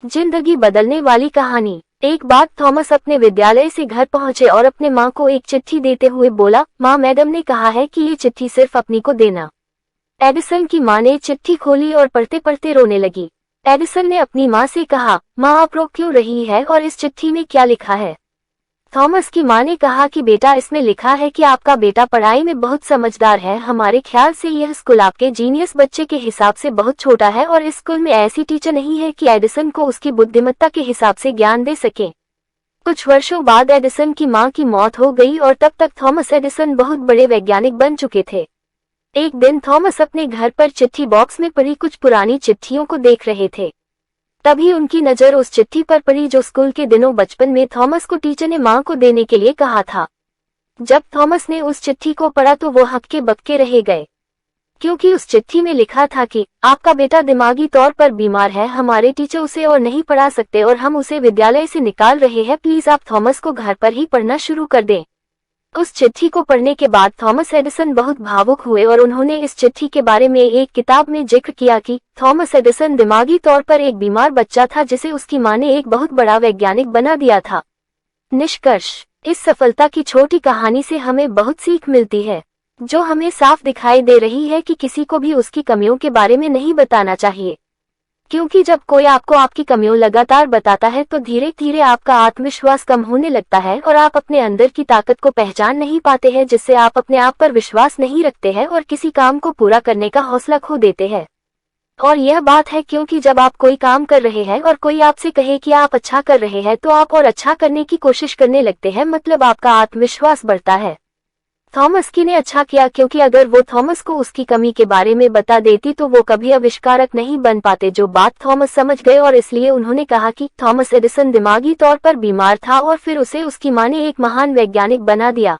जिंदगी बदलने वाली कहानी। एक बार थॉमस अपने विद्यालय से घर पहुंचे और अपने माँ को एक चिट्ठी देते हुए बोला, माँ, मैडम ने कहा है कि ये चिट्ठी सिर्फ अपनी को देना। एडिसन की माँ ने चिट्ठी खोली और पढ़ते पढ़ते रोने लगी। एडिसन ने अपनी माँ से कहा, माँ, आप रो क्यों रही है और इस चिट्ठी में क्या लिखा है? थॉमस की माँ ने कहा कि बेटा, इसमें लिखा है कि आपका बेटा पढ़ाई में बहुत समझदार है। हमारे ख्याल से यह स्कूल आपके जीनियस बच्चे के हिसाब से बहुत छोटा है और इस स्कूल में ऐसी टीचर नहीं है कि एडिसन को उसकी बुद्धिमत्ता के हिसाब से ज्ञान दे सके। कुछ वर्षों बाद एडिसन की माँ की मौत हो गई और तब तक थॉमस एडिसन बहुत बड़े वैज्ञानिक बन चुके थे। एक दिन थॉमस अपने घर पर चिट्ठी बॉक्स में पड़ी कुछ पुरानी चिट्ठियों को देख रहे थे। तभी उनकी नजर उस चिट्ठी पर पड़ी जो स्कूल के दिनों बचपन में थॉमस को टीचर ने माँ को देने के लिए कहा था। जब थॉमस ने उस चिट्ठी को पढ़ा तो वो हक्के बक्के रह गए, क्योंकि उस चिट्ठी में लिखा था कि आपका बेटा दिमागी तौर पर बीमार है, हमारे टीचर उसे और नहीं पढ़ा सकते और हम उसे विद्यालय से निकाल रहे हैं। प्लीज आप थॉमस को घर पर ही पढ़ना शुरू कर दें। उस चिट्ठी को पढ़ने के बाद थॉमस एडिसन बहुत भावुक हुए और उन्होंने इस चिट्ठी के बारे में एक किताब में जिक्र किया कि थॉमस एडिसन दिमागी तौर पर एक बीमार बच्चा था जिसे उसकी मां ने एक बहुत बड़ा वैज्ञानिक बना दिया था। निष्कर्ष, इस सफलता की छोटी कहानी से हमें बहुत सीख मिलती है, जो हमें साफ दिखाई दे रही है कि किसी को भी उसकी कमियों के बारे में नहीं बताना चाहिए, क्योंकि जब कोई आपको आपकी कमियों लगातार बताता है तो धीरे धीरे आपका आत्मविश्वास कम होने लगता है और आप अपने अंदर की ताकत को पहचान नहीं पाते हैं, जिससे आप अपने आप पर विश्वास नहीं रखते हैं और किसी काम को पूरा करने का हौसला खो देते हैं। और यह बात है क्योंकि जब आप कोई काम कर रहे हैं और कोई आपसे कहे कि आप अच्छा कर रहे हैं तो आप और अच्छा करने की कोशिश करने लगते हैं, मतलब आपका आत्मविश्वास बढ़ता है। थॉमस की ने अच्छा किया, क्योंकि अगर वो थॉमस को उसकी कमी के बारे में बता देती तो वो कभी आविष्कारक नहीं बन पाते, जो बात थॉमस समझ गए और इसलिए उन्होंने कहा कि थॉमस एडिसन दिमागी तौर पर बीमार था और फिर उसे उसकी मां ने एक महान वैज्ञानिक बना दिया।